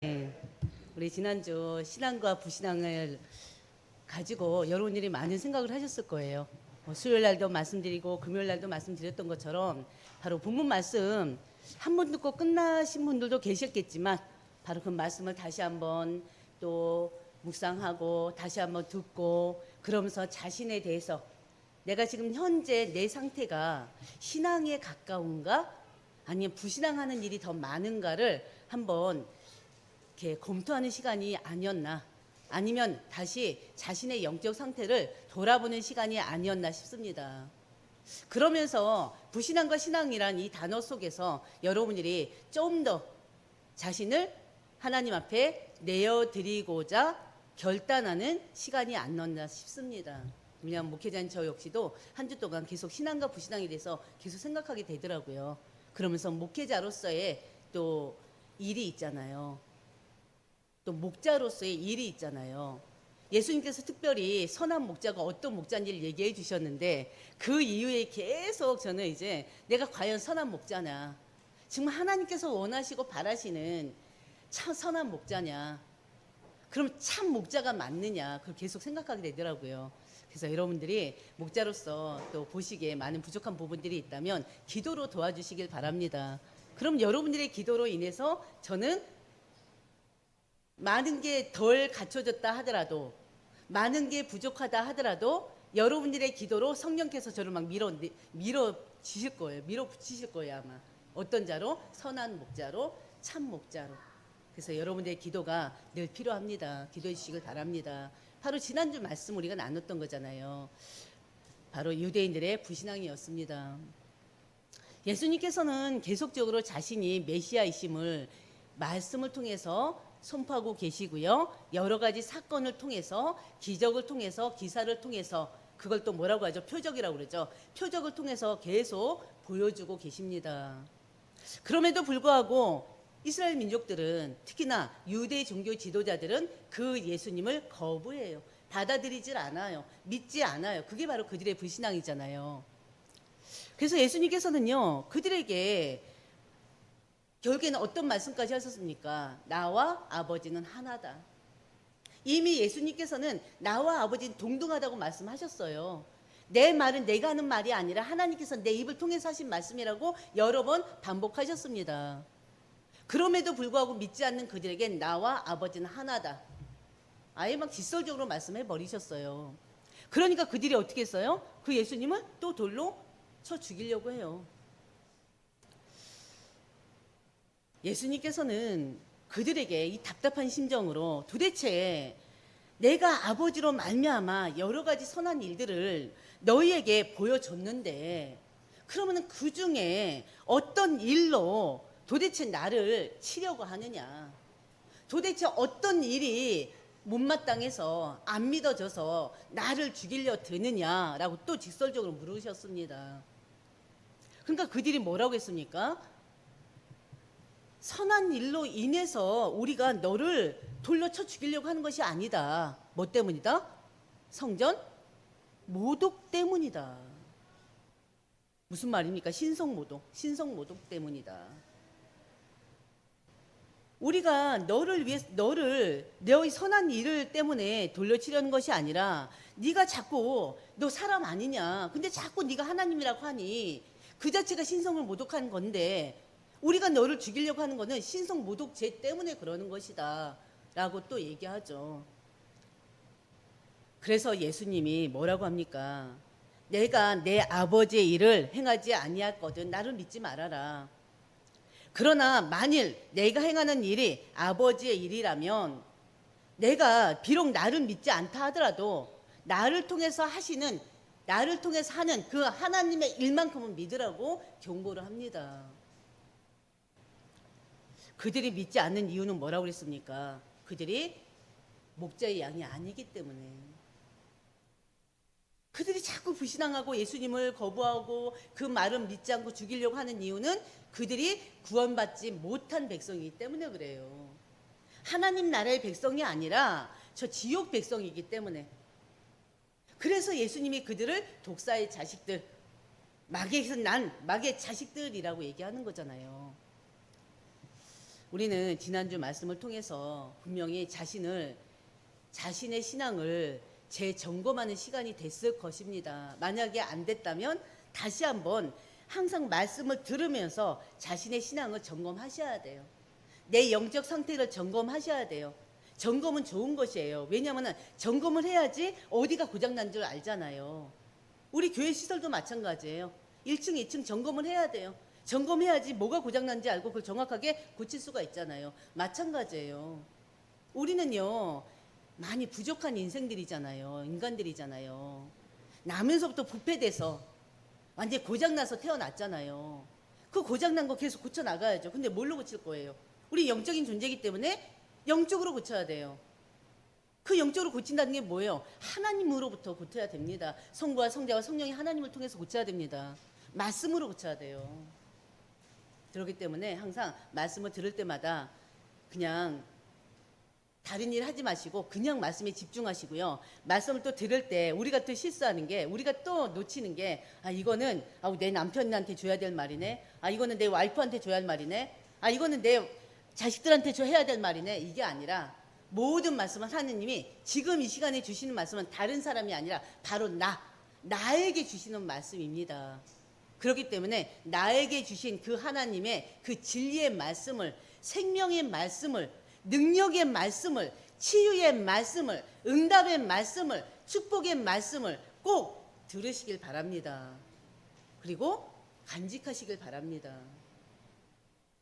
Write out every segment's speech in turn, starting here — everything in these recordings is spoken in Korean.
네, 우리 지난주 신앙과 부신앙을 가지고 여러분들이 많은 생각을 하셨을 거예요. 수요일 날도 말씀드리고 금요일 날도 말씀드렸던 것처럼 바로 본문 말씀 한 번 듣고 끝나신 분들도 계셨겠지만 바로 그 말씀을 다시 한번 또 묵상하고 다시 한번 듣고 그러면서 자신에 대해서 내가 지금 현재 내 상태가 신앙에 가까운가 아니면 부신앙하는 일이 더 많은가를 한번 이렇게 검토하는 시간이 아니었나, 아니면 다시 자신의 영적 상태를 돌아보는 시간이 아니었나 싶습니다. 그러면서 부신앙과 신앙이란 이 단어 속에서 여러분들이 좀 더 자신을 하나님 앞에 내어드리고자 결단하는 시간이 아니었나 싶습니다. 왜냐하면 목회자인 저 역시도 한 주 동안 계속 신앙과 부신앙에 대해서 계속 생각하게 되더라고요. 그러면서 목회자로서의 또 일이 있잖아요. 또 목자로서의 일이 있잖아요. 예수님께서 특별히 선한 목자가 어떤 목자인지를 얘기해 주셨는데 그 이후에 계속 저는 이제 내가 과연 선한 목자냐, 정말 하나님께서 원하시고 바라시는 참 선한 목자냐, 그럼 참 목자가 맞느냐, 그걸 계속 생각하게 되더라고요. 그래서 여러분들이 목자로서 또 보시기에 많은 부족한 부분들이 있다면 기도로 도와주시길 바랍니다. 그럼 여러분들의 기도로 인해서 저는 많은 게 덜 갖춰졌다 하더라도, 많은 게 부족하다 하더라도 여러분들의 기도로 성령께서 저를 막 밀어 주실 거예요. 밀어 붙이실 거예요, 아마. 어떤 자로? 선한 목자로, 참 목자로. 그래서 여러분들의 기도가 늘 필요합니다. 기도해 주시길 바랍니다. 바로 지난주 말씀 우리가 나눴던 거잖아요. 바로 유대인들의 부신앙이었습니다. 예수님께서는 계속적으로 자신이 메시아이심을 말씀을 통해서 선포하고 계시고요. 여러 가지 사건을 통해서, 기적을 통해서, 기사를 통해서, 그걸 또 뭐라고 하죠? 표적이라고 그러죠. 표적을 통해서 계속 보여주고 계십니다. 그럼에도 불구하고 이스라엘 민족들은, 특히나 유대 종교 지도자들은 그 예수님을 거부해요. 받아들이질 않아요. 믿지 않아요. 그게 바로 그들의 불신앙이잖아요. 그래서 예수님께서는요, 그들에게 결국에는 어떤 말씀까지 하셨습니까? 나와 아버지는 하나다. 이미 예수님께서는 나와 아버지는 동등하다고 말씀하셨어요. 내 말은 내가 하는 말이 아니라 하나님께서 내 입을 통해서 하신 말씀이라고 여러 번 반복하셨습니다. 그럼에도 불구하고 믿지 않는 그들에겐 나와 아버지는 하나다. 아예 막 직설적으로 말씀해 버리셨어요. 그러니까 그들이 어떻게 했어요? 그 예수님을 또 돌로 쳐 죽이려고 해요. 예수님께서는 그들에게 이 답답한 심정으로 도대체 내가 아버지로 말미암아 여러 가지 선한 일들을 너희에게 보여줬는데 그러면 그 중에 어떤 일로 도대체 나를 치려고 하느냐, 도대체 어떤 일이 못마땅해서 안 믿어져서 나를 죽이려 드느냐라고 또 직설적으로 물으셨습니다. 그러니까 그들이 뭐라고 했습니까? 선한 일로 인해서 우리가 너를 돌려 쳐 죽이려고 하는 것이 아니다. 뭐 때문이다? 성전 모독 때문이다. 무슨 말입니까? 신성 모독 때문이다. 우리가 너를 위해 너의 선한 일을 때문에 돌려치려는 것이 아니라 네가 자꾸 너 사람 아니냐. 근데 자꾸 네가 하나님이라고 하니 그 자체가 신성을 모독하는 건데 우리가 너를 죽이려고 하는 것은 신성 모독죄 때문에 그러는 것이다 라고 또 얘기하죠. 그래서 예수님이 뭐라고 합니까? 내가 내 아버지의 일을 행하지 아니했거든 나를 믿지 말아라. 그러나 만일 내가 행하는 일이 아버지의 일이라면 내가 비록 나를 믿지 않다 하더라도 나를 통해서 하는 그 하나님의 일만큼은 믿으라고 경고를 합니다. 그들이 믿지 않는 이유는 뭐라고 그랬습니까? 그들이 목자의 양이 아니기 때문에. 그들이 자꾸 불신앙하고 예수님을 거부하고 그 말은 믿지 않고 죽이려고 하는 이유는 그들이 구원받지 못한 백성이기 때문에 그래요. 하나님 나라의 백성이 아니라 저 지옥 백성이기 때문에. 그래서 예수님이 그들을 독사의 자식들, 마귀의 자식들이라고 얘기하는 거잖아요. 우리는 지난주 말씀을 통해서 분명히 자신의 신앙을 재점검하는 시간이 됐을 것입니다. 만약에 안 됐다면 다시 한번 항상 말씀을 들으면서 자신의 신앙을 점검하셔야 돼요. 내 영적 상태를 점검하셔야 돼요. 점검은 좋은 것이에요. 왜냐하면 점검을 해야지 어디가 고장난 줄 알잖아요. 우리 교회 시설도 마찬가지예요. 1층, 2층 점검을 해야 돼요. 점검해야지 뭐가 고장난지 알고 그걸 정확하게 고칠 수가 있잖아요. 마찬가지예요. 우리는요, 많이 부족한 인생들이잖아요. 인간들이잖아요. 나면서부터 부패돼서 완전히 고장나서 태어났잖아요. 그 고장난 거 계속 고쳐나가야죠. 근데 뭘로 고칠 거예요? 우리 영적인 존재이기 때문에 영적으로 고쳐야 돼요. 그 영적으로 고친다는 게 뭐예요? 하나님으로부터 고쳐야 됩니다. 성부와 성자와 성령이 하나님을 통해서 고쳐야 됩니다. 말씀으로 고쳐야 돼요. 그렇기 때문에 항상 말씀을 들을 때마다 그냥 다른 일 하지 마시고 그냥 말씀에 집중하시고요. 말씀을 또 들을 때 우리가 또 실수하는 게, 우리가 또 놓치는 게, 이거는 내 남편한테 줘야 될 말이네. 이거는 내 와이프한테 줘야 할 말이네. 이거는 내 자식들한테 줘야 될 말이네. 이게 아니라 모든 말씀은 하느님이 지금 이 시간에 주시는 말씀은 다른 사람이 아니라 바로 나에게 주시는 말씀입니다. 그렇기 때문에 나에게 주신 그 하나님의 그 진리의 말씀을, 생명의 말씀을, 능력의 말씀을, 치유의 말씀을, 응답의 말씀을, 축복의 말씀을 꼭 들으시길 바랍니다. 그리고 간직하시길 바랍니다.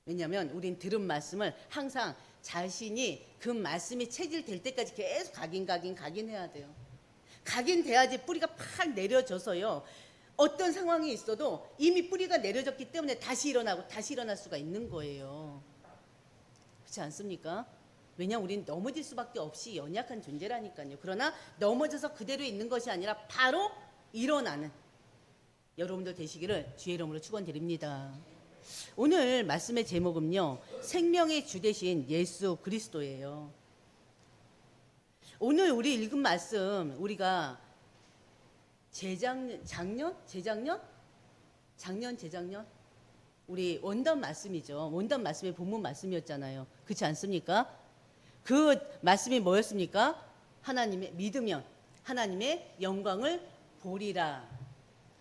왜냐하면 우린 들은 말씀을 항상 자신이 그 말씀이 체질될 때까지 계속 각인해야 돼요. 각인돼야지 뿌리가 팍 내려져서요. 어떤 상황이 있어도 이미 뿌리가 내려졌기 때문에 다시 일어나고 다시 일어날 수가 있는 거예요. 그렇지 않습니까? 왜냐하면 우리는 넘어질 수밖에 없이 연약한 존재라니까요. 그러나 넘어져서 그대로 있는 것이 아니라 바로 일어나는 여러분들 되시기를 주의 이름으로 축원드립니다. 오늘 말씀의 제목은요, 생명의 주 되신 예수 그리스도예요. 오늘 우리 읽은 말씀, 우리가 재작년 우리 원단 말씀이죠. 원단 말씀의 본문 말씀이었잖아요. 그렇지 않습니까? 그 말씀이 뭐였습니까? 하나님의 믿으면 하나님의 영광을 보리라.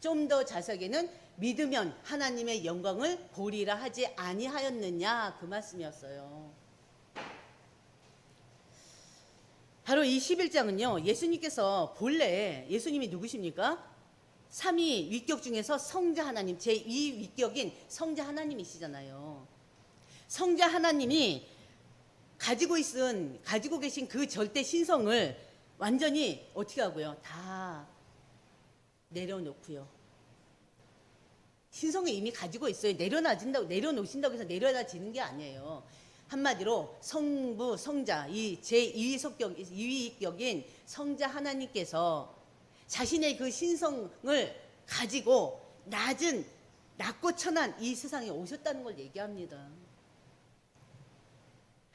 좀 더 자세하게는 믿으면 하나님의 영광을 보리라 하지 아니하였느냐, 그 말씀이었어요. 바로 이 11장은요, 예수님께서 본래, 예수님이 누구십니까? 삼위 위격 중에서 성자 하나님, 제2 위격인 성자 하나님이시잖아요. 성자 하나님이 가지고 계신 그 절대 신성을 완전히 어떻게 하고요? 다 내려놓고요. 신성을 이미 가지고 있어요. 내려놓으신다고 해서 내려놔지는 게 아니에요. 한마디로 성부, 성자, 이 제2위격인 성자 하나님께서 자신의 그 신성을 가지고 낮고 천한 이 세상에 오셨다는 걸 얘기합니다.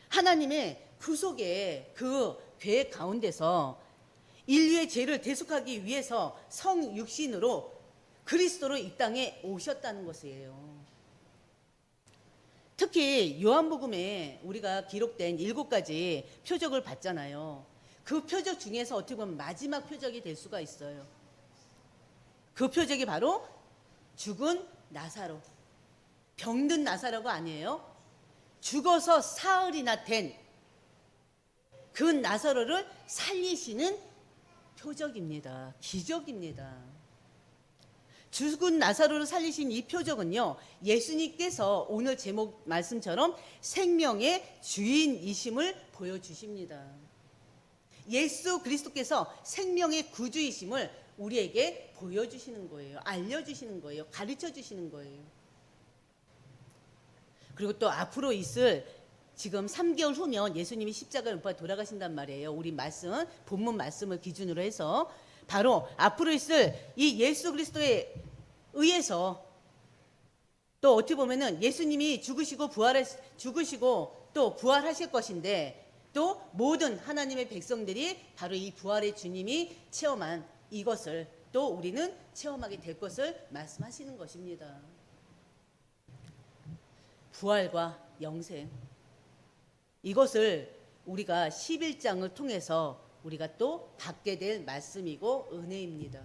하나님의 구속의 그 계획 가운데서 인류의 죄를 대속하기 위해서 성육신으로 그리스도로 이 땅에 오셨다는 것이에요. 특히 요한복음에 우리가 기록된 7가지 표적을 봤잖아요. 그 표적 중에서 어떻게 보면 마지막 표적이 될 수가 있어요. 그 표적이 바로 죽은 나사로, 병든 나사로가 아니에요. 죽어서 사흘이나 된 그 나사로를 살리시는 표적입니다. 기적입니다. 죽은 나사로를 살리신 이 표적은요, 예수님께서 오늘 제목 말씀처럼 생명의 주인이심을 보여주십니다. 예수 그리스도께서 생명의 구주이심을 우리에게 보여주시는 거예요. 알려주시는 거예요. 가르쳐주시는 거예요. 그리고 또 앞으로 있을 지금 3개월 후면 예수님이 십자가에 못 박혀 돌아가신단 말이에요. 우리 본문 말씀을 기준으로 해서 바로 앞으로 있을 이 예수 그리스도에 의해서 또 어떻게 보면은 예수님이 죽으시고 또 부활하실 것인데, 또 모든 하나님의 백성들이 바로 이 부활의 주님이 체험한 이것을 또 우리는 체험하게 될 것을 말씀하시는 것입니다. 부활과 영생, 이것을 우리가 11장을 통해서 우리가 또 받게 될 말씀이고 은혜입니다.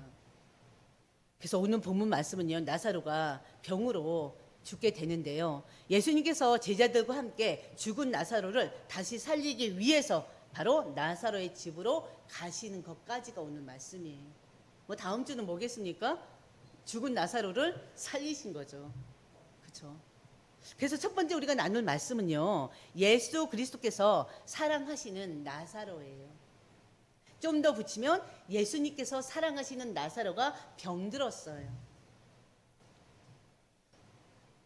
그래서 오늘 본문 말씀은요, 나사로가 병으로 죽게 되는데요, 예수님께서 제자들과 함께 죽은 나사로를 다시 살리기 위해서 바로 나사로의 집으로 가시는 것까지가 오늘 말씀이에요. 뭐 다음 주는 뭐겠습니까? 죽은 나사로를 살리신 거죠. 그렇죠? 그래서 첫 번째 우리가 나눌 말씀은요, 예수 그리스도께서 사랑하시는 나사로예요. 좀 더 붙이면 예수님께서 사랑하시는 나사로가 병들었어요.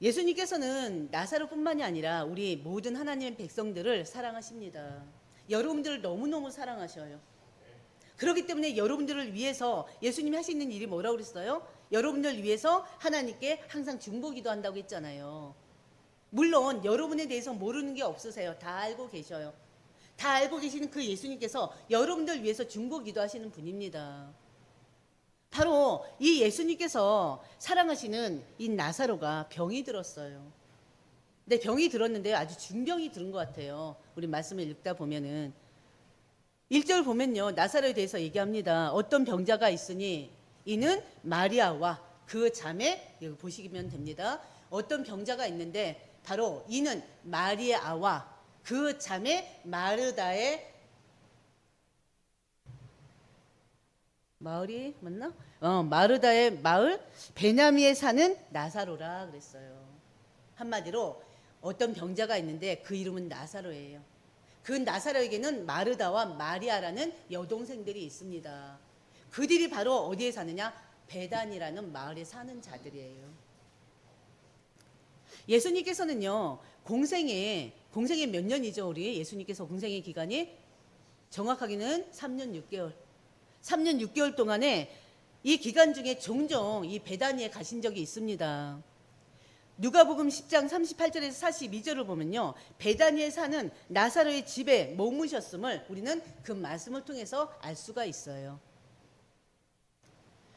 예수님께서는 나사로뿐만이 아니라 우리 모든 하나님의 백성들을 사랑하십니다. 여러분들을 너무너무 사랑하셔요. 그렇기 때문에 여러분들을 위해서 예수님이 하시는 일이 뭐라고 그랬어요? 여러분들을 위해서 하나님께 항상 중보기도 한다고 했잖아요. 물론 여러분에 대해서 모르는 게 없으세요. 다 알고 계셔요. 다 알고 계시는 그 예수님께서 여러분들 위해서 중보기도 하시는 분입니다. 바로 이 예수님께서 사랑하시는 이 나사로가 병이 들었어요. 근데 병이 들었는데 아주 중병이 들은 것 같아요. 우리 말씀을 읽다 보면은 1절 보면요, 나사로에 대해서 얘기합니다. 어떤 병자가 있으니 이는 마리아와 그 자매, 여기 보시면 됩니다. 어떤 병자가 있는데 바로 이는 마리아와 그 자매 마르다의 마을이 맞나? 마르다의 마을 베냐미에 사는 나사로라 그랬어요. 한마디로 어떤 병자가 있는데 그 이름은 나사로예요. 그 나사로에게는 마르다와 마리아라는 여동생들이 있습니다. 그들이 바로 어디에 사느냐? 베단이라는 마을에 사는 자들이에요. 예수님께서는요, 공생에 몇 년이죠, 우리 예수님께서 공생의 기간이? 정확하게는 3년 6개월. 3년 6개월 동안에 이 기간 중에 종종 이 베다니에 가신 적이 있습니다. 누가복음 10장 38절에서 42절을 보면요, 베다니에 사는 나사로의 집에 머무셨음을 우리는 그 말씀을 통해서 알 수가 있어요.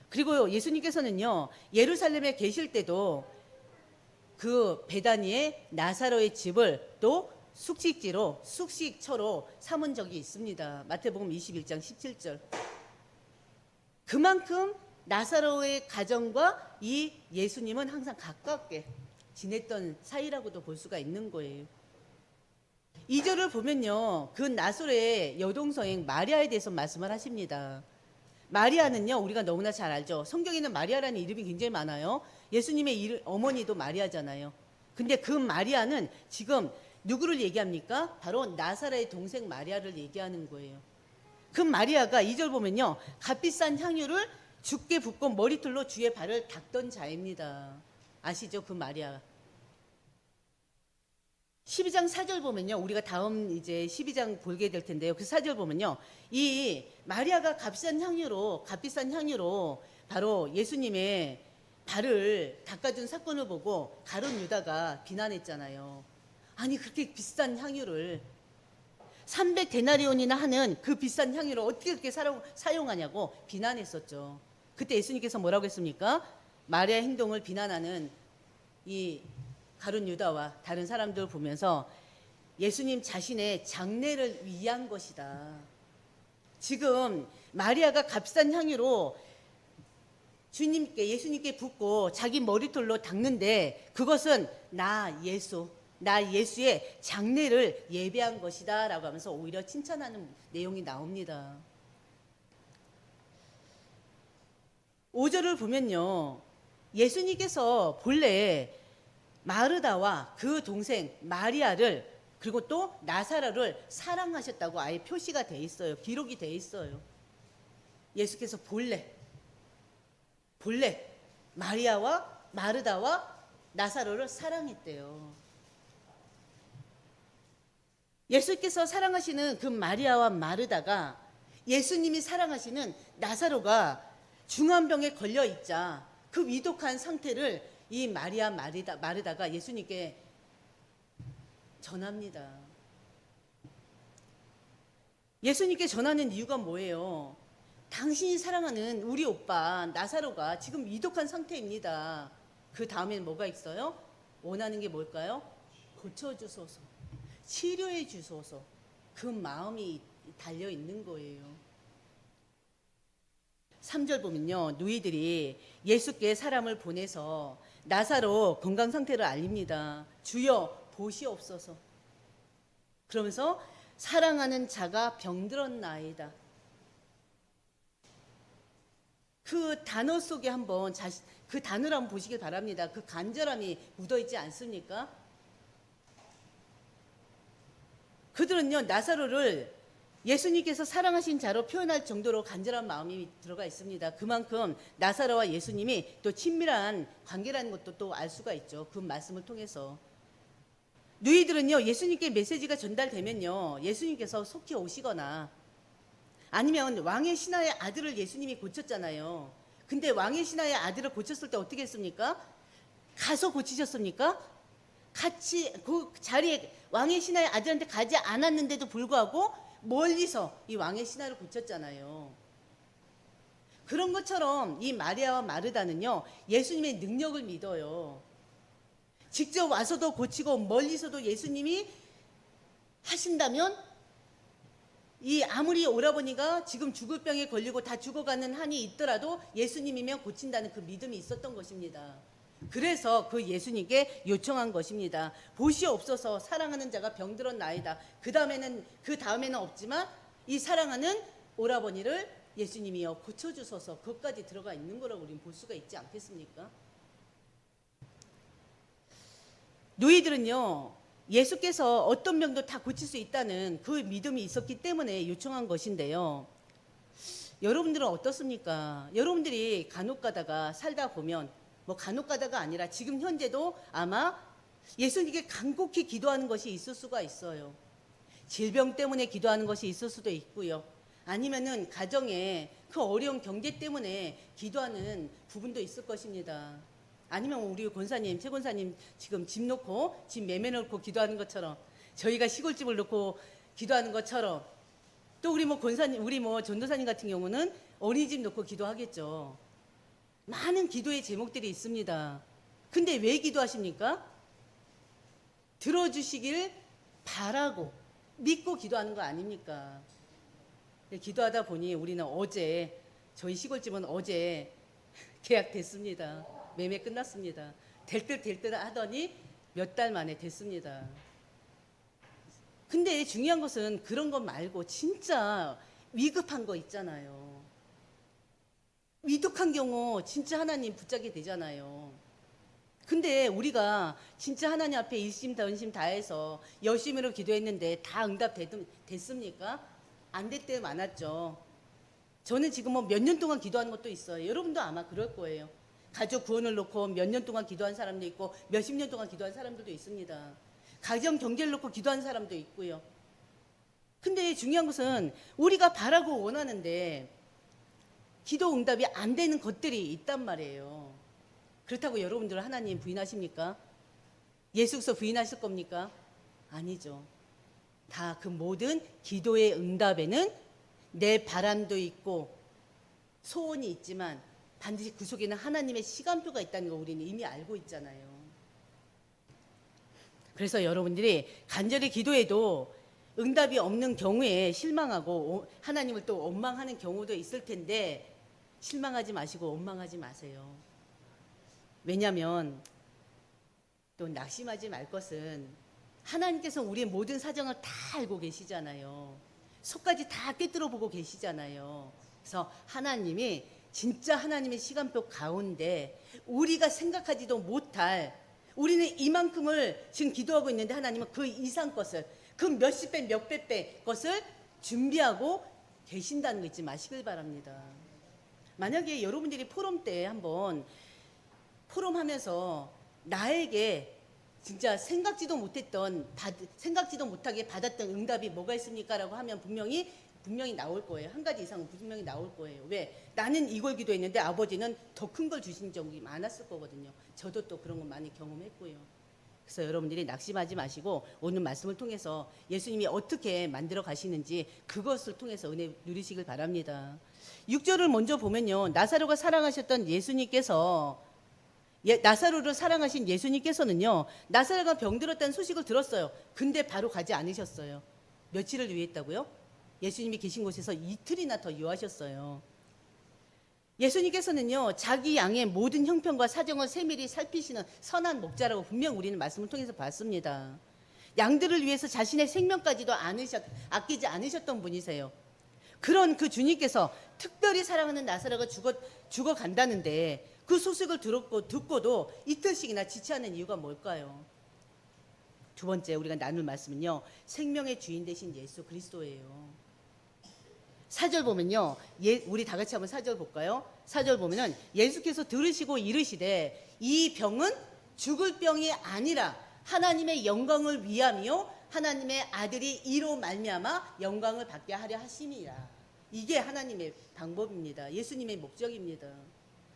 그리고 예수님께서는요, 예루살렘에 계실 때도 그 베다니에 나사로의 집을 또 숙식처로 삼은 적이 있습니다. 마태복음 21장 17절. 그만큼 나사로의 가정과 이 예수님은 항상 가깝게 지냈던 사이라고도 볼 수가 있는 거예요. 2절을 보면요, 그 나사로의 여동생 마리아에 대해서 말씀을 하십니다. 마리아는요, 우리가 너무나 잘 알죠. 성경에는 마리아라는 이름이 굉장히 많아요. 예수님의 어머니도 마리아잖아요. 근데 그 마리아는 지금 누구를 얘기합니까? 바로 나사로의 동생 마리아를 얘기하는 거예요. 그 마리아가 2절 보면요, 값비싼 향유를 주께 붓고 머리털로 주의 발을 닦던 자입니다. 아시죠? 그 마리아. 12장 4절 보면요, 우리가 다음 이제 12장 보게 될 텐데요, 그 4절 보면요, 이 마리아가 값비싼 향유로 바로 예수님의 발을 닦아준 사건을 보고 가룟 유다가 비난했잖아요. 아니, 그렇게 비싼 향유를 300데나리온이나 하는 그 비싼 향유를 어떻게 그렇게 사용하냐고 비난했었죠. 그때 예수님께서 뭐라고 했습니까? 마리아의 행동을 비난하는 이 가룟 유다와 다른 사람들을 보면서 예수님 자신의 장례를 위한 것이다. 지금 마리아가 값싼 향유로 예수님께 붓고 자기 머리털로 닦는데 그것은 나 예수의 장례를 예배한 것이다 라고 하면서 오히려 칭찬하는 내용이 나옵니다. 5절을 보면요, 예수님께서 본래 마르다와 그 동생 마리아를 그리고 또 나사로를 사랑하셨다고 아예 표시가 돼 있어요. 기록이 돼 있어요. 예수께서 본래 마리아와 마르다와 나사로를 사랑했대요. 예수께서 사랑하시는 그 마리아와 마르다가 예수님이 사랑하시는 나사로가 중환병에 걸려 있자 그 위독한 상태를 이 마리아 마르다가 예수님께 전합니다. 예수님께 전하는 이유가 뭐예요? 당신이 사랑하는 우리 오빠 나사로가 지금 위독한 상태입니다. 그 다음에는 뭐가 있어요? 원하는 게 뭘까요? 고쳐주소서. 치료해 주소서. 그 마음이 달려 있는 거예요. 3절 보면요. 누이들이 예수께 사람을 보내서 나사로 건강 상태를 알립니다. 주여 보시옵소서. 그러면서 사랑하는 자가 병들었나이다. 그 단어 속에 한번 그 단어를 한번 보시길 바랍니다. 그 간절함이 묻어있지 않습니까? 그들은요, 나사로를 예수님께서 사랑하신 자로 표현할 정도로 간절한 마음이 들어가 있습니다. 그만큼 나사로와 예수님이 또 친밀한 관계라는 것도 또 알 수가 있죠. 그 말씀을 통해서. 누이들은요, 예수님께 메시지가 전달되면요, 예수님께서 속히 오시거나 아니면 왕의 신하의 아들을 예수님이 고쳤잖아요. 근데 왕의 신하의 아들을 고쳤을 때 어떻게 했습니까? 가서 고치셨습니까? 같이 그 자리에 왕의 신하의 아들한테 가지 않았는데도 불구하고 멀리서 이 왕의 신하를 고쳤잖아요. 그런 것처럼 이 마리아와 마르다는요, 예수님의 능력을 믿어요. 직접 와서도 고치고 멀리서도 예수님이 하신다면 이 아무리 오라버니가 지금 죽을 병에 걸리고 다 죽어가는 한이 있더라도 예수님이면 고친다는 그 믿음이 있었던 것입니다. 그래서 그 예수님께 요청한 것입니다. 보시옵소서, 사랑하는 자가 병들었나이다. 그 다음에는 없지만 이 사랑하는 오라버니를 예수님이여 고쳐주소서, 그것까지 들어가 있는 거라고 우리는 볼 수가 있지 않겠습니까? 노이들은요, 예수께서 어떤 병도 다 고칠 수 있다는 그 믿음이 있었기 때문에 요청한 것인데요. 여러분들은 어떻습니까? 여러분들이 간혹 가다가 살다 보면, 간혹 가다가 아니라 지금 현재도 아마 예수님께 간곡히 기도하는 것이 있을 수가 있어요. 질병 때문에 기도하는 것이 있을 수도 있고요. 아니면은 가정에 그 어려운 경제 때문에 기도하는 부분도 있을 것입니다. 아니면 우리 권사님, 최 권사님 지금 집 놓고 집 매매 놓고 기도하는 것처럼, 저희가 시골집을 놓고 기도하는 것처럼, 또 우리 권사님, 우리 전도사님 같은 경우는 어린이집 놓고 기도하겠죠. 많은 기도의 제목들이 있습니다. 근데 왜 기도하십니까? 들어주시길 바라고 믿고 기도하는 거 아닙니까? 기도하다 보니 우리는 어제, 저희 시골집은 어제 계약됐습니다. 매매 끝났습니다. 될 듯 하더니 몇 달 만에 됐습니다. 근데 중요한 것은 그런 것 말고 진짜 위급한 거 있잖아요. 위독한 경우 진짜 하나님 붙잡게 되잖아요. 근데 우리가 진짜 하나님 앞에 일심전심 다해서 열심으로 기도했는데 다 응답됐습니까? 안 될 때 많았죠. 저는 지금 몇 년 동안 기도하는 것도 있어요. 여러분도 아마 그럴 거예요. 가족 구원을 놓고 몇 년 동안 기도한 사람도 있고 몇십 년 동안 기도한 사람들도 있습니다. 가정 경제를 놓고 기도한 사람도 있고요. 근데 중요한 것은 우리가 바라고 원하는데 기도 응답이 안 되는 것들이 있단 말이에요. 그렇다고 여러분들 하나님 부인하십니까? 예수께서 부인하실 겁니까? 아니죠. 다 그 모든 기도의 응답에는 내 바람도 있고 소원이 있지만 반드시 그 속에는 하나님의 시간표가 있다는 거 우리는 이미 알고 있잖아요. 그래서 여러분들이 간절히 기도해도 응답이 없는 경우에 실망하고 하나님을 또 원망하는 경우도 있을 텐데, 실망하지 마시고 원망하지 마세요. 왜냐하면 또 낙심하지 말 것은 하나님께서 우리의 모든 사정을 다 알고 계시잖아요. 속까지 다 꿰뚫어 보고 계시잖아요. 그래서 하나님이 진짜 하나님의 시간표 가운데 우리가 생각하지도 못할, 우리는 이만큼을 지금 기도하고 있는데 하나님은 그 이상 것을, 그 몇십 배 몇백 배 것을 준비하고 계신다는 거 잊지 마시길 바랍니다. 만약에 여러분들이 포럼 때 한번 포럼하면서 나에게 진짜 생각지도 못하게 받았던 응답이 뭐가 있습니까? 라고 하면 분명히 나올 거예요. 한 가지 이상은 분명히 나올 거예요. 왜? 나는 이걸 기도했는데 아버지는 더 큰 걸 주신 적이 많았을 거거든요. 저도 또 그런 거 많이 경험했고요. 그래서 여러분들이 낙심하지 마시고 오늘 말씀을 통해서 예수님이 어떻게 만들어 가시는지 그것을 통해서 은혜 누리시길 바랍니다. 6절을 먼저 보면요, 나사로가 사랑하셨던 예수님께서 나사로를 사랑하신 예수님께서는요, 나사로가 병들었다는 소식을 들었어요. 근데 바로 가지 않으셨어요. 며칠을 유예했다고요? 예수님이 계신 곳에서 이틀이나 더 유하셨어요. 예수님께서는요, 자기 양의 모든 형편과 사정을 세밀히 살피시는 선한 목자라고 분명 우리는 말씀을 통해서 봤습니다. 양들을 위해서 자신의 생명까지도 아끼지 않으셨던 분이세요. 그런 그 주님께서 특별히 사랑하는 나사로가 죽어간다는데 그 소식을 듣고도 이틀씩이나 지체 않는 이유가 뭘까요? 두 번째 우리가 나눌 말씀은요, 생명의 주인 되신 예수 그리스도예요. 4절 보면요, 우리 다 같이 한번 4절 볼까요? 4절 보면은 예수께서 들으시고 이르시되 이 병은 죽을 병이 아니라 하나님의 영광을 위함이요 하나님의 아들이 이로 말미암아 영광을 받게 하려 하심이라. 이게 하나님의 방법입니다. 예수님의 목적입니다.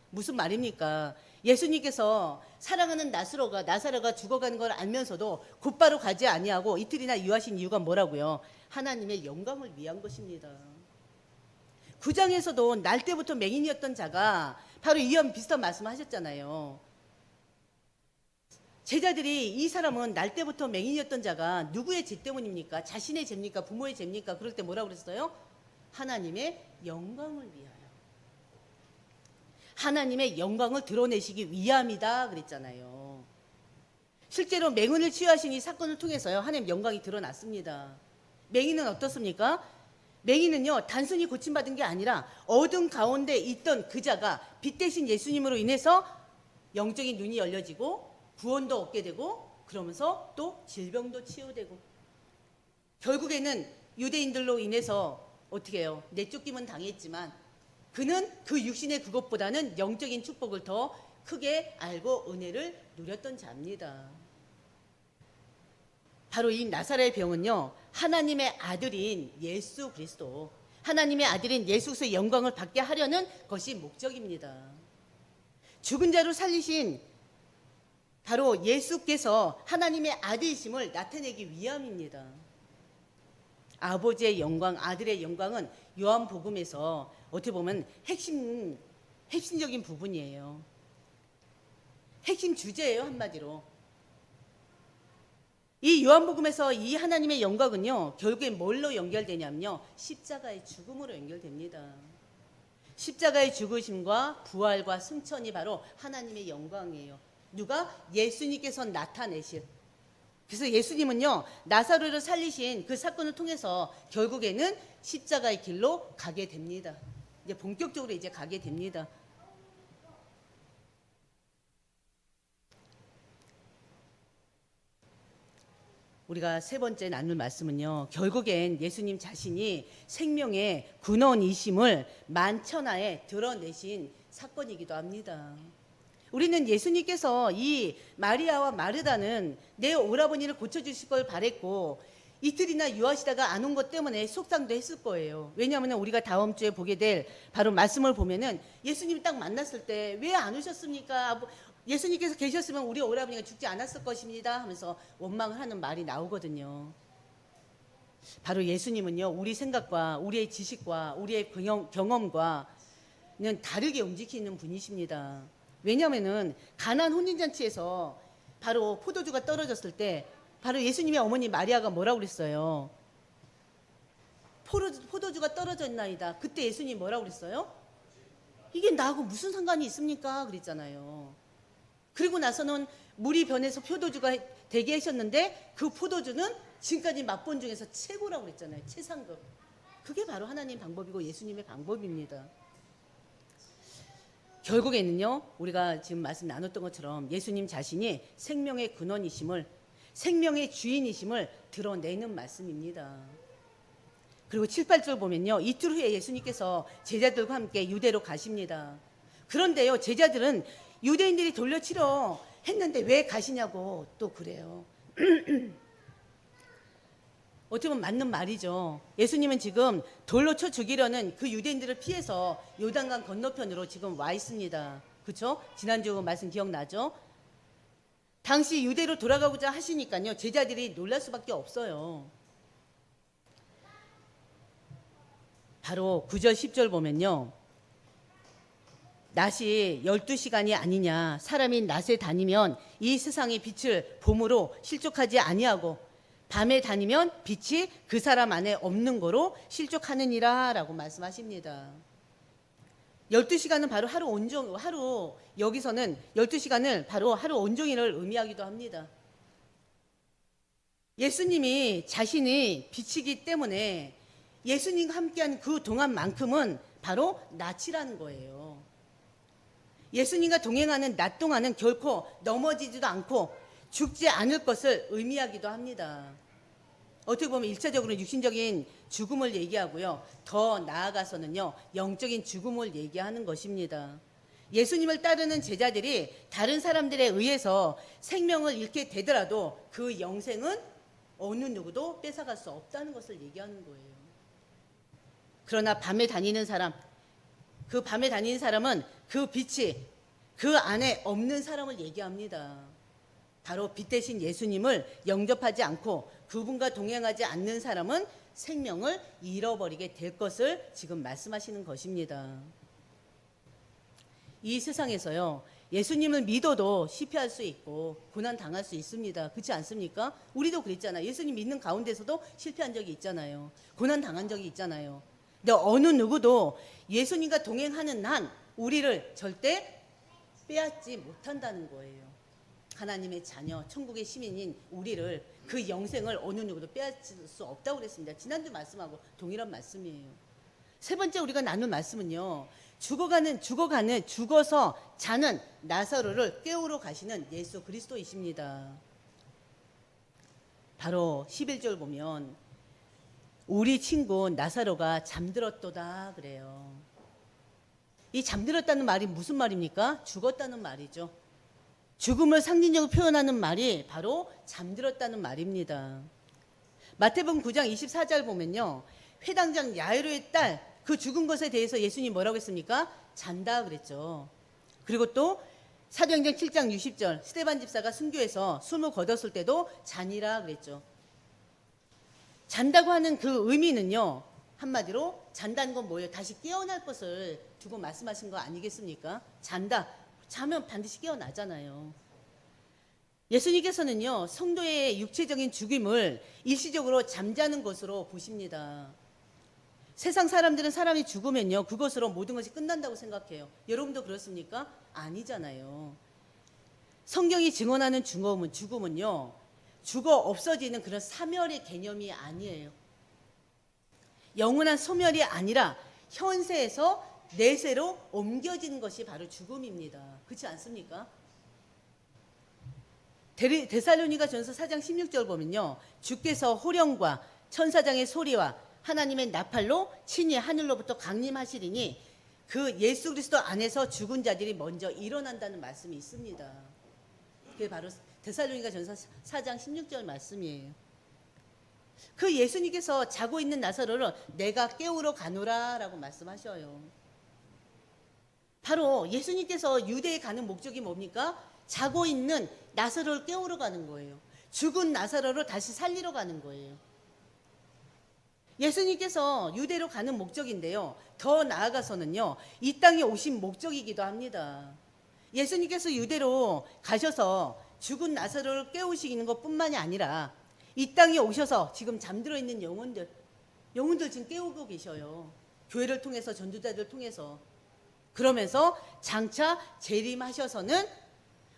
무슨 말입니까? 예수님께서 사랑하는 나사로가 죽어가는 걸 알면서도 곧바로 가지 아니하고 이틀이나 유하신 이유가 뭐라고요? 하나님의 영광을 위한 것입니다. 9장에서도 날 때부터 맹인이었던 자가 바로 이와 비슷한 말씀을 하셨잖아요. 제자들이 이 사람은 날 때부터 맹인이었던 자가 누구의 죄 때문입니까? 자신의 죄입니까? 부모의 죄입니까? 그럴 때 뭐라고 그랬어요? 하나님의 영광을 위하여. 하나님의 영광을 드러내시기 위함이다 그랬잖아요. 실제로 맹인을 치유하신 이 사건을 통해서요, 하나님 영광이 드러났습니다. 맹인은 어떻습니까? 맹인은요, 단순히 고침받은 게 아니라 어둠 가운데 있던 그 자가 빛 대신 예수님으로 인해서 영적인 눈이 열려지고 구원도 얻게 되고 그러면서 또 질병도 치유되고 결국에는 유대인들로 인해서 어떻게 해요? 내쫓김은 당했지만 그는 그 육신의 그것보다는 영적인 축복을 더 크게 알고 은혜를 누렸던 자입니다. 바로 이 나사렛의 병은요, 하나님의 아들인 예수 그리스도, 하나님의 아들인 예수 그리스도의 영광을 받게 하려는 것이 목적입니다. 죽은 자를 살리신 바로 예수께서 하나님의 아들이심을 나타내기 위함입니다. 아버지의 영광, 아들의 영광은 요한복음에서 어떻게 보면 핵심적인 부분이에요. 핵심 주제예요, 한마디로. 이 요한복음에서 이 하나님의 영광은요, 결국에 뭘로 연결되냐면요, 십자가의 죽음으로 연결됩니다. 십자가의 죽으심과 부활과 승천이 바로 하나님의 영광이에요. 누가? 예수님께서 나타내실. 그래서 예수님은요, 나사로를 살리신 그 사건을 통해서 결국에는 십자가의 길로 가게 됩니다. 이제 본격적으로 이제 가게 됩니다. 우리가 세 번째 나눌 말씀은요, 결국엔 예수님 자신이 생명의 근원이심을 만천하에 드러내신 사건이기도 합니다. 우리는 예수님께서 이 마리아와 마르다는 내 오라버니를 고쳐주실 걸 바랬고 이틀이나 유하시다가 안 온 것 때문에 속상도 했을 거예요. 왜냐하면 우리가 다음 주에 보게 될 바로 말씀을 보면은 예수님이 딱 만났을 때 왜 안 오셨습니까? 예수님께서 계셨으면 우리 오라버니가 죽지 않았을 것입니다 하면서 원망을 하는 말이 나오거든요. 바로 예수님은요, 우리 생각과 우리의 지식과 우리의 경험과는 다르게 움직이는 분이십니다. 왜냐하면은 가나안 혼인잔치에서 바로 포도주가 떨어졌을 때 바로 예수님의 어머니 마리아가 뭐라고 그랬어요? 포도주가 떨어졌나이다. 그때 예수님 뭐라고 그랬어요? 이게 나하고 무슨 상관이 있습니까? 그랬잖아요. 그리고 나서는 물이 변해서 포도주가 되게 하셨는데 그 포도주는 지금까지 맛본 중에서 최고라고 그랬잖아요. 최상급. 그게 바로 하나님 방법이고 예수님의 방법입니다. 결국에는요, 우리가 지금 말씀 나눴던 것처럼 예수님 자신이 생명의 근원이심을, 생명의 주인이심을 드러내는 말씀입니다. 그리고 7, 8절 보면요, 이틀 후에 예수님께서 제자들과 함께 유대로 가십니다. 그런데요, 제자들은 유대인들이 돌려치려 했는데 왜 가시냐고 또 그래요. 어떻게 보면 맞는 말이죠. 예수님은 지금 돌로 쳐 죽이려는 그 유대인들을 피해서 요단강 건너편으로 지금 와 있습니다. 그렇죠? 지난주 말씀 기억나죠? 당시 유대로 돌아가고자 하시니까요, 제자들이 놀랄 수밖에 없어요. 바로 9절 10절 보면요, 낮이 12시간이 아니냐. 사람이 낮에 다니면 이 세상의 빛을 봄으로 실족하지 아니하고 밤에 다니면 빛이 그 사람 안에 없는 거로 실족하느니라 라고 말씀하십니다. 12시간은 바로 하루 온종, 하루, 여기서는 12시간을 바로 하루 온종일을 의미하기도 합니다. 예수님이 자신이 빛이기 때문에 예수님과 함께한 그 동안만큼은 바로 낮이라는 거예요. 예수님과 동행하는 낮 동안은 결코 넘어지지도 않고 죽지 않을 것을 의미하기도 합니다. 어떻게 보면 1차적으로 육신적인 죽음을 얘기하고요. 더 나아가서는요, 영적인 죽음을 얘기하는 것입니다. 예수님을 따르는 제자들이 다른 사람들에 의해서 생명을 잃게 되더라도 그 영생은 어느 누구도 뺏어갈 수 없다는 것을 얘기하는 거예요. 그러나 밤에 다니는 사람, 그 밤에 다니는 사람은 그 빛이 그 안에 없는 사람을 얘기합니다. 바로 빛 대신 예수님을 영접하지 않고 그분과 동행하지 않는 사람은 생명을 잃어버리게 될 것을 지금 말씀하시는 것입니다. 이 세상에서요, 예수님을 믿어도 실패할 수 있고 고난 당할 수 있습니다. 그렇지 않습니까? 우리도 그랬잖아요. 예수님 믿는 가운데서도 실패한 적이 있잖아요. 고난 당한 적이 있잖아요. 근데 어느 누구도 예수님과 동행하는 한 우리를 절대 빼앗지 못한다는 거예요. 하나님의 자녀, 천국의 시민인 우리를, 그 영생을 어느 누구도 빼앗을 수 없다고 그랬습니다. 지난주 말씀하고 동일한 말씀이에요. 세 번째 우리가 나눈 말씀은요, 죽어서 자는 나사로를 깨우러 가시는 예수 그리스도이십니다. 바로 11절 보면 우리 친구 나사로가 잠들었도다 그래요. 이 잠들었다는 말이 무슨 말입니까? 죽었다는 말이죠. 죽음을 상징적으로 표현하는 말이 바로 잠들었다는 말입니다. 마태복음 9장 24절 보면요, 회당장 야이로의 딸, 그 죽은 것에 대해서 예수님 뭐라고 했습니까? 잔다 그랬죠. 그리고 또 사도행전 7장 60절 스데반 집사가 순교해서 숨을 거뒀을 때도 잔이라 그랬죠. 잔다고 하는 그 의미는요, 한마디로 잔다는 건 뭐예요? 다시 깨어날 것을 두고 말씀하신 거 아니겠습니까? 잔다, 자면 반드시 깨어나잖아요. 예수님께서는요, 성도의 육체적인 죽임을 일시적으로 잠자는 것으로 보십니다. 세상 사람들은 사람이 죽으면요, 그것으로 모든 것이 끝난다고 생각해요. 여러분도 그렇습니까? 아니잖아요. 성경이 증언하는 죽음은요, 죽어 없어지는 그런 사멸의 개념이 아니에요. 영원한 소멸이 아니라 현세에서 내세로 옮겨지는 것이 바로 죽음입니다. 그렇지 않습니까? 데살로니가전서 4장 16절 보면요, 주께서 호령과 천사장의 소리와 하나님의 나팔로 친히 하늘로부터 강림하시리니 그 예수 그리스도 안에서 죽은 자들이 먼저 일어난다는 말씀이 있습니다. 그게 바로 데살로니가전서 4장 16절 말씀이에요. 그 예수님께서 자고 있는 나사로를 내가 깨우러 가노라 라고 말씀하셔요. 바로 예수님께서 유대에 가는 목적이 뭡니까? 자고 있는 나사로를 깨우러 가는 거예요. 죽은 나사로를 다시 살리러 가는 거예요. 예수님께서 유대로 가는 목적인데요, 더 나아가서는요, 이 땅에 오신 목적이기도 합니다. 예수님께서 유대로 가셔서 죽은 나사로를 깨우시는 것뿐만이 아니라 이 땅에 오셔서 지금 잠들어 있는 영혼들 지금 깨우고 계셔요. 교회를 통해서, 전도자들을 통해서. 그러면서 장차 재림하셔서는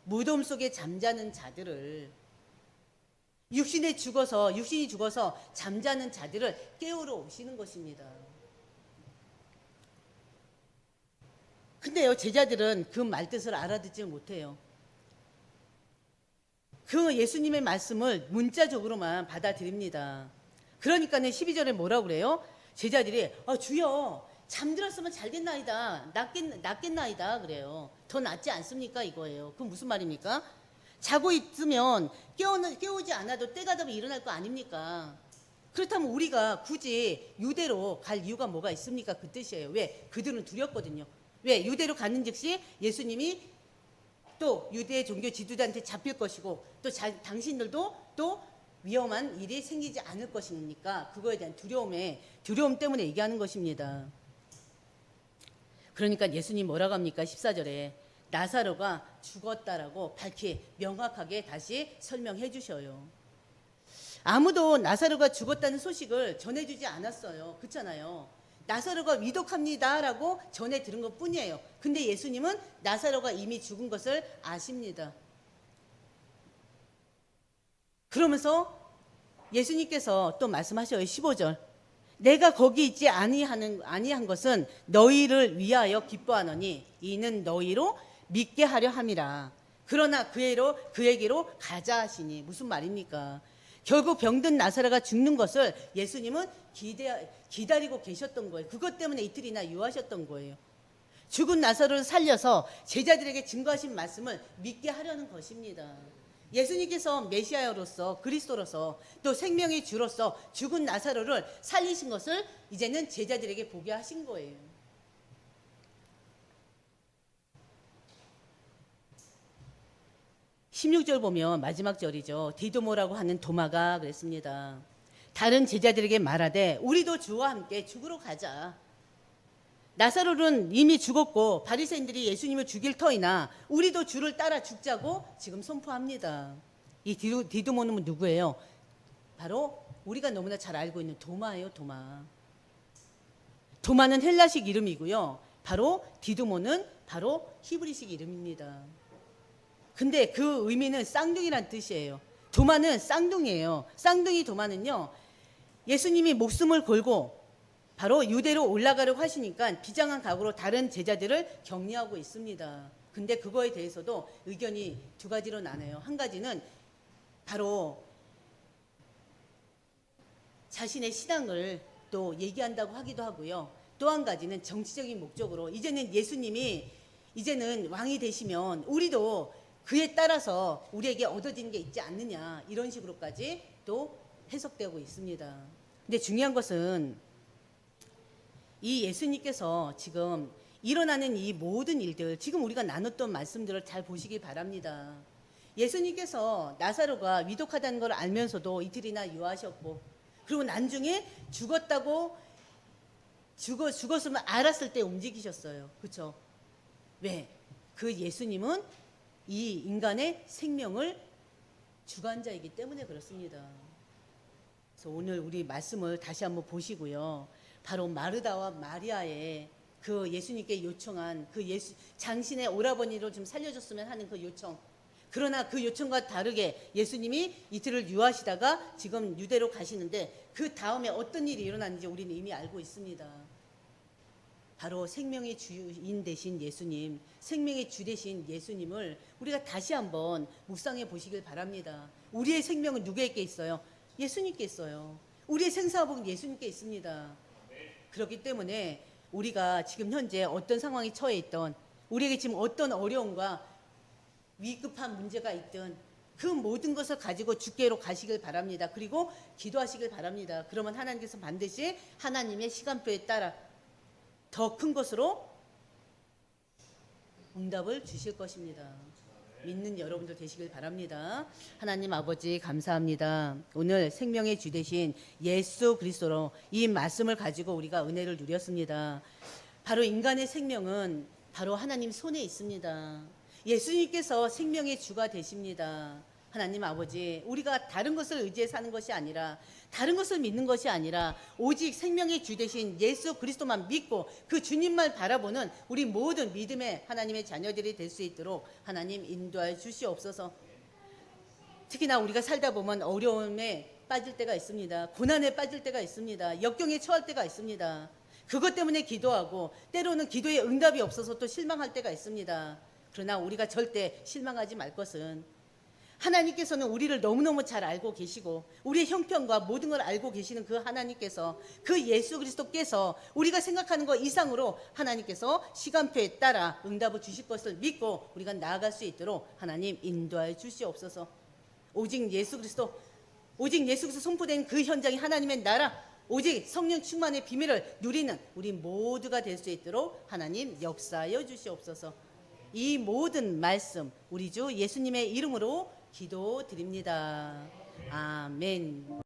무덤 속에 잠자는 자들을, 육신이 죽어서 잠자는 자들을 깨우러 오시는 것입니다. 근데요, 제자들은 그 말뜻을 알아듣지 못해요. 그 예수님의 말씀을 문자적으로만 받아들입니다. 그러니까는 12절에 뭐라고 그래요? 제자들이 주여 잠들었으면 잘겠나이다, 낫겠나이다 그래요. 더 낫지 않습니까? 이거예요. 그건 무슨 말입니까? 자고 있으면 깨우지 않아도 때가 되면 일어날 거 아닙니까? 그렇다면 우리가 굳이 유대로 갈 이유가 뭐가 있습니까? 그 뜻이에요. 왜? 그들은 두렵거든요. 왜? 유대로 가는 즉시 예수님이 또 유대 종교 지도자한테 잡힐 것이고 또 당신들도 또 위험한 일이 생기지 않을 것이니까 그거에 대한 두려움 때문에 얘기하는 것입니다. 그러니까 예수님 뭐라고 합니까? 14절에 나사로가 죽었다라고 밝히 명확하게 다시 설명해 주셔요. 아무도 나사로가 죽었다는 소식을 전해주지 않았어요. 그렇잖아요. 나사로가 위독합니다라고 전해 들은 것 뿐이에요. 근데 예수님은 나사로가 이미 죽은 것을 아십니다. 그러면서 예수님께서 또 말씀하셔요. 15절. 내가 거기 있지 아니한 것은 너희를 위하여 기뻐하노니 이는 너희로 믿게 하려 함이라. 그러나 그에게로 가자 하시니. 무슨 말입니까? 결국 병든 나사로가 죽는 것을 예수님은 기다리고 계셨던 거예요. 그것 때문에 이틀이나 유하셨던 거예요. 죽은 나사로를 살려서 제자들에게 증거하신 말씀을 믿게 하려는 것입니다. 예수님께서 메시아로서 그리스도로서 또 생명의 주로서 죽은 나사로를 살리신 것을 이제는 제자들에게 보게 하신 거예요. (16절) 보면 마지막 절이죠. 디도모라고 하는 도마가 그랬습니다. 다른 제자들에게 말하되 우리도 주와 함께 죽으러 가자. 나사로는 이미 죽었고 바리새인들이 예수님을 죽일 터이나 우리도 주를 따라 죽자고 지금 선포합니다. 이 디도모는 누구예요? 바로 우리가 너무나 잘 알고 있는 도마예요. 도마는 헬라식 이름이고요. 바로 디도모는 바로 히브리식 이름입니다. 근데 그 의미는 쌍둥이란 뜻이에요. 도마는 쌍둥이에요. 쌍둥이 도마는요, 예수님이 목숨을 걸고 바로 유대로 올라가려고 하시니까 비장한 각오로 다른 제자들을 격려하고 있습니다. 근데 그거에 대해서도 의견이 두 가지로 나눠요. 한 가지는 바로 자신의 신앙을 또 얘기한다고 하기도 하고요. 또 한 가지는 정치적인 목적으로 이제는 예수님이 이제는 왕이 되시면 우리도 그에 따라서 우리에게 얻어지는 게 있지 않느냐, 이런 식으로까지 또 해석되고 있습니다. 근데 중요한 것은 이 예수님께서 지금 일어나는 이 모든 일들, 지금 우리가 나눴던 말씀들을 잘 보시기 바랍니다. 예수님께서 나사로가 위독하다는 걸 알면서도 이틀이나 유하셨고, 그리고 나중에 죽었으면 알았을 때 움직이셨어요. 그렇죠? 왜? 그 예수님은 이 인간의 생명을 주관자이기 때문에 그렇습니다. 그래서 오늘 우리 말씀을 다시 한번 보시고요. 바로 마르다와 마리아의 그 예수님께 요청한 그 장신의 오라버니로 좀 살려줬으면 하는 그 요청. 그러나 그 요청과 다르게 예수님이 이틀을 유하시다가 지금 유대로 가시는데 그 다음에 어떤 일이 일어났는지 우리는 이미 알고 있습니다. 바로 생명의 주인 되신 예수님, 생명의 주 되신 예수님을 우리가 다시 한번 묵상해 보시길 바랍니다. 우리의 생명은 누구에게 있어요? 예수님께 있어요. 우리의 생사복은 예수님께 있습니다. 그렇기 때문에 우리가 지금 현재 어떤 상황에 처해 있던, 우리에게 지금 어떤 어려움과 위급한 문제가 있든 그 모든 것을 가지고 주께로 가시길 바랍니다. 그리고 기도하시길 바랍니다. 그러면 하나님께서 반드시 하나님의 시간표에 따라 더 큰 것으로 응답을 주실 것입니다. 믿는 여러분들 되시길 바랍니다. 하나님 아버지 감사합니다. 오늘 생명의 주 되신 예수 그리스도로 이 말씀을 가지고 우리가 은혜를 누렸습니다. 바로 인간의 생명은 바로 하나님 손에 있습니다. 예수님께서 생명의 주가 되십니다. 하나님 아버지, 우리가 다른 것을 의지해 사는 것이 아니라, 다른 것을 믿는 것이 아니라 오직 생명의 주 되신 예수 그리스도만 믿고 그 주님만 바라보는 우리 모든 믿음의 하나님의 자녀들이 될 수 있도록 하나님 인도하여 주시옵소서. 특히나 우리가 살다 보면 어려움에 빠질 때가 있습니다. 고난에 빠질 때가 있습니다. 역경에 처할 때가 있습니다. 그것 때문에 기도하고 때로는 기도에 응답이 없어서 또 실망할 때가 있습니다. 그러나 우리가 절대 실망하지 말 것은, 하나님께서는 우리를 너무너무 잘 알고 계시고 우리의 형편과 모든 걸 알고 계시는 그 하나님께서, 그 예수 그리스도께서 우리가 생각하는 것 이상으로 하나님께서 시간표에 따라 응답을 주실 것을 믿고 우리가 나아갈 수 있도록 하나님 인도하여 주시옵소서. 오직 예수 그리스도 선포된 그 현장이 하나님의 나라, 오직 성령 충만의 비밀을 누리는 우리 모두가 될 수 있도록 하나님 역사하여 주시옵소서. 이 모든 말씀 우리 주 예수님의 이름으로 기도드립니다. 아멘.